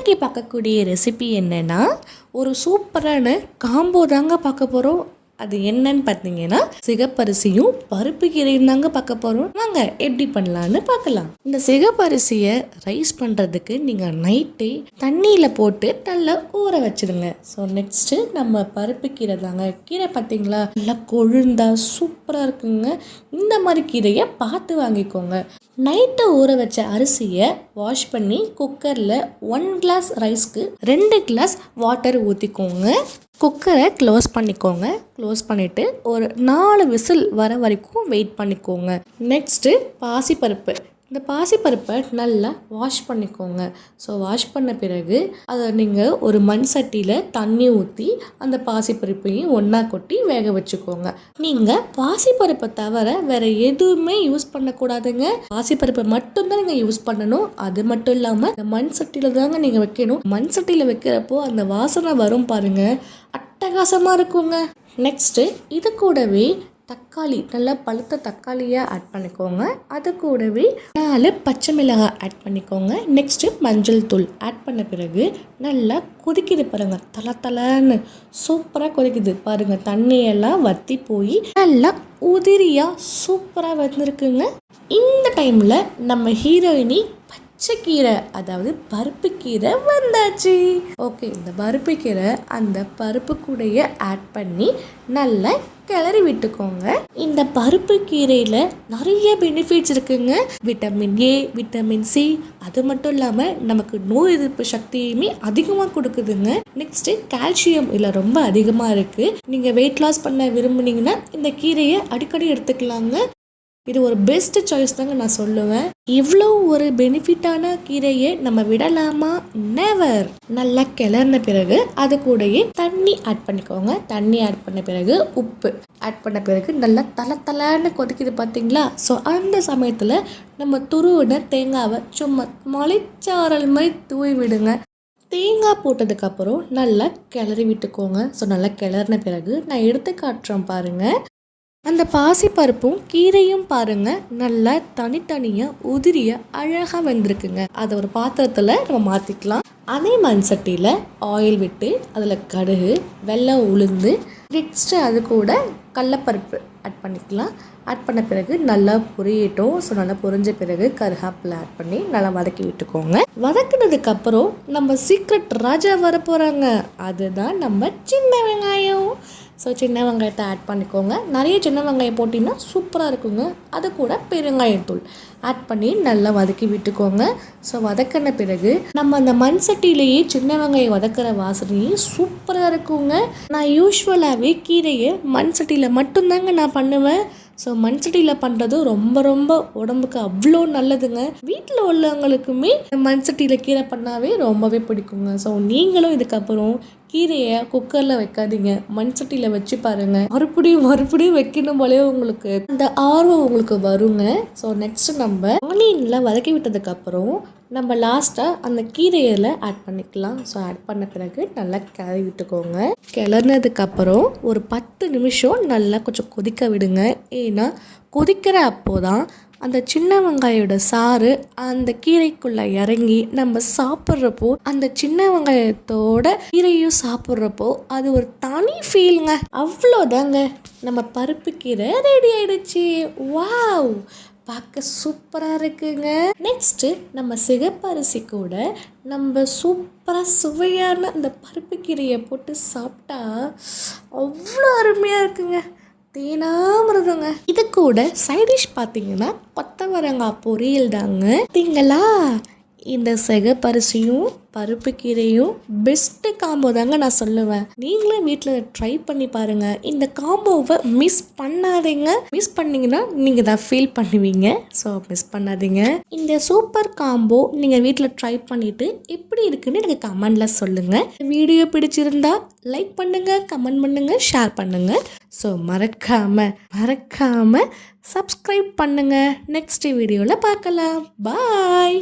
இன்றைக்கி பார்க்கக்கூடிய ரெசிபி என்னென்னா ஒரு சூப்பரான காம்போ தாங்க பார்க்க போகிறோம். அது என்னன்னு பார்த்தீங்கன்னா சிகப்பரிசியும் பருப்பு கீரையும் தாங்க பார்க்க போகிறோம். வாங்க எப்படி பண்ணலான்னு பார்க்கலாம். இந்த சிகப்பரிசியை ரைஸ் பண்ணுறதுக்கு நீங்கள் நைட்டே தண்ணியில் போட்டு நல்லா ஊற வச்சுருங்க. ஸோ நெக்ஸ்ட்டு நம்ம பருப்பு கீரை தாங்க. கீரை பார்த்தீங்களா நல்லா கொழுந்தா சூப்பராக இருக்குங்க. இந்த மாதிரி கீரையை பார்த்து வாங்கிக்கோங்க. நைட்டு ஊற வச்ச அரிசியை வாஷ் பண்ணி குக்கரில் 1 கிளாஸ் ரைஸ்க்கு 2 கிளாஸ் வாட்டர் ஊற்றிக்கோங்க. குக்கரை க்ளோஸ் பண்ணிக்கோங்க. க்ளோஸ் பண்ணிவிட்டு ஒரு 4 விசில் வர வரைக்கும் வெயிட் பண்ணிக்கோங்க. நெக்ஸ்ட்டு பாசிப்பருப்பு. இந்த பாசிப்பருப்பை நல்லா வாஷ் பண்ணிக்கோங்க. ஸோ வாஷ் பண்ண பிறகு அதை நீங்கள் ஒரு மண் சட்டியில் தண்ணி ஊற்றி அந்த பாசிப்பருப்பையும் ஒன்றா கொட்டி வேக வச்சுக்கோங்க. நீங்கள் பாசிப்பருப்பை தவிர வேறு எதுவுமே யூஸ் பண்ணக்கூடாதுங்க. பாசிப்பருப்பை மட்டும்தான் நீங்கள் யூஸ் பண்ணணும். அது மட்டும் இல்லாமல் இந்த மண் சட்டியில் தாங்க நீங்கள் வைக்கணும். மண் சட்டியில் வைக்கிறப்போ அந்த வாசனை வரும் பாருங்கள், அட்டகாசமாக இருக்குங்க. நெக்ஸ்ட்டு இது கூடவே தக்காளி, நல்லா பழுத்த தக்காளியாக ஆட் பண்ணிக்கோங்க. அது கூடவே 4 பச்சை மிளகாய் ஆட் பண்ணிக்கோங்க. நெக்ஸ்ட்டு மஞ்சள் தூள் ஆட் பண்ண பிறகு நல்லா கொதிக்குது பாருங்கள், தலன்னு சூப்பராக கொதிக்குது பாருங்கள். தண்ணியெல்லாம் வற்றி போய் நல்லா உதிரியாக சூப்பராக வந்துருக்குங்க. இந்த டைமில் நம்ம ஹீரோயினி பச்சைக்கீரை, அதாவது பருப்பு கீரை வந்தாச்சு. ஓகே, இந்த பருப்பு கீரை அந்த பருப்பு கூடையே ஆட் பண்ணி நல்லா கிளறி விட்டுக்கோங்க. இந்த பருப்பு கீரையில் நிறைய பெனிஃபிட்ஸ் இருக்குங்க. விட்டமின் ஏ, விட்டமின் சி, அது மட்டும் இல்லாமல் நமக்கு நோய் எதிர்ப்பு சக்தியுமே அதிகமாக கொடுக்குதுங்க. நெக்ஸ்ட்டு கால்சியம் இதில் ரொம்ப அதிகமாக இருக்குது. நீங்கள் வெயிட் லாஸ் பண்ண விரும்புனீங்கன்னா இந்த கீரையை அடிக்கடி எடுத்துக்கலாங்க. இது ஒரு பெஸ்ட் சாய்ஸ் தாங்க நான் சொல்லுவேன். இவ்வளோ ஒரு பெனிஃபிட்டான கீரையை நம்ம விடலாமா? நெவர். நல்லா கிளறின பிறகு அது கூடயே தண்ணி ஆட் பண்ணிக்கோங்க. தண்ணி ஆட் பண்ண பிறகு உப்பு ஆட் பண்ண பிறகு நல்லா தலன்னு கொதிக்குது பார்த்தீங்களா? ஸோ அந்த சமயத்தில் நம்ம துருவின தேங்காவை சும்மா மலைச்சாரல் மாதிரி தூவி விடுங்க. தேங்காய் போட்டதுக்கப்புறம் நல்லா கிளறி விட்டுக்கோங்க. ஸோ நல்லா கிளறின பிறகு நான் எடுத்து காட்டுறேன் பாருங்கள். அந்த பாசிப்பருப்பும் கீரையும் பாருங்கள் நல்லா தனித்தனியாக உதிரியாக அழகாக வெந்திருக்குங்க. அதை ஒரு பாத்திரத்தில் நம்ம மாற்றிக்கலாம். அதே மண் சட்டியில் ஆயில் விட்டு அதில் கடுகு, வெல்லம், உளுந்து, நெக்ஸ்ட்டு அது கூட கடலப்பருப்பு ஆட் பண்ணிக்கலாம். ஆட் பண்ண பிறகு நல்லா பொரியட்டும். ஸோ நல்லா பொரிஞ்ச பிறகு கருவேப்பிலை ஆட் பண்ணி நல்லா வதக்கி விட்டுக்கோங்க. வதக்கினதுக்கப்புறம் நம்ம சீக்ரெட் ராஜா வர போகிறாங்க. அதுதான் நம்ம சின்ன வெங்காயம். ஸோ சின்ன வெங்காயத்தை ஆட் பண்ணிக்கோங்க. நிறைய சின்ன வெங்காயம் போட்டிங்கன்னா சூப்பராக இருக்குங்க. அது கூட பெருங்காயத்தூள் ஆட் பண்ணி நல்லா வதக்கி விட்டுக்கோங்க. ஸோ வதக்கின பிறகு நம்ம அந்த மண் சட்டியிலேயே சின்ன வெங்காயம் வதக்கிற வாசனையும் சூப்பராக இருக்குங்க. நான் யூஸ்வலாகவே கீரையை மண் சட்டியில் மட்டும்தாங்க நான் பண்ணுவேன். ஸோ மண் சட்டியில் பண்ணுறது ரொம்ப உடம்புக்கு அவ்வளோ நல்லதுங்க. வீட்டில் உள்ளவங்களுக்குமே மண் சட்டியில் கீரை பண்ணாவே ரொம்பவே பிடிக்குங்க. ஸோ நீங்களும் இதுக்கப்புறம் கீரையை குக்கரில் வைக்காதீங்க, மண் சட்டியில் வச்சு பாருங்கள். மறுபடியும் வைக்கணும் போலே உங்களுக்கு அந்த ஆர்வம் உங்களுக்கு வருங்க. ஸோ நெக்ஸ்ட்டு நம்ம ஆனியனில் வதக்கி விட்டதுக்கப்புறம் நம்ம லாஸ்ட்டாக அந்த கீரையில் ஆட் பண்ணிக்கலாம். ஸோ ஆட் பண்ண பிறகு நல்லா கிளறி விட்டுக்கோங்க. கிளறினதுக்கப்புறம் ஒரு 10 நிமிஷம் நல்லா கொஞ்சம் கொதிக்க விடுங்க. ஏன்னா கொதிக்கிற அப்போதான் அந்த சின்ன வெங்காயோட சாறு அந்த கீரைக்குள்ளே இறங்கி நம்ம சாப்பிட்றப்போ அந்த சின்ன வெங்காயத்தோட கீரையும் சாப்பிட்றப்போ அது ஒரு தனி ஃபீலுங்க. அவ்வளோதாங்க, நம்ம பருப்பு கீரை ரெடி ஆயிடுச்சு. வாவ், பார்க்க சூப்பராக இருக்குங்க. நெக்ஸ்ட்டு நம்ம சிகப்பரிசி கூட நம்ம சூப்பராக சுவையான அந்த பருப்பு கீரையை போட்டு சாப்பிட்டா அவ்வளோ அருமையாக இருக்குங்க. தேனாமிருதுங்க. இது கூட சைடிஷ் பார்த்தீங்கன்னா கொத்தவரங்காய் பொரியல் தாங்க. பார்த்தீங்களா, இந்த சிகப்பரிசியும் பருப்பு கீரையும் பெஸ்ட்டு காம்போ தாங்க நான் சொல்லுவேன். நீங்களும் வீட்டில் ட்ரை பண்ணி பாருங்கள். இந்த காம்போவை மிஸ் பண்ணாதீங்க. மிஸ் பண்ணிங்கன்னா நீங்கள் தான் ஃபீல் பண்ணுவீங்க. ஸோ மிஸ் பண்ணாதீங்க. இந்த சூப்பர் காம்போ நீங்கள் வீட்டில் ட்ரை பண்ணிவிட்டு எப்படி இருக்குன்னு எனக்கு கமெண்டில் சொல்லுங்கள். வீடியோ பிடிச்சிருந்தா லைக் பண்ணுங்கள், கமெண்ட் பண்ணுங்கள், ஷேர் பண்ணுங்கள். ஸோ மறக்காமல் சப்ஸ்கிரைப் பண்ணுங்கள். நெக்ஸ்ட் வீடியோவில் பார்க்கலாம். பாய்.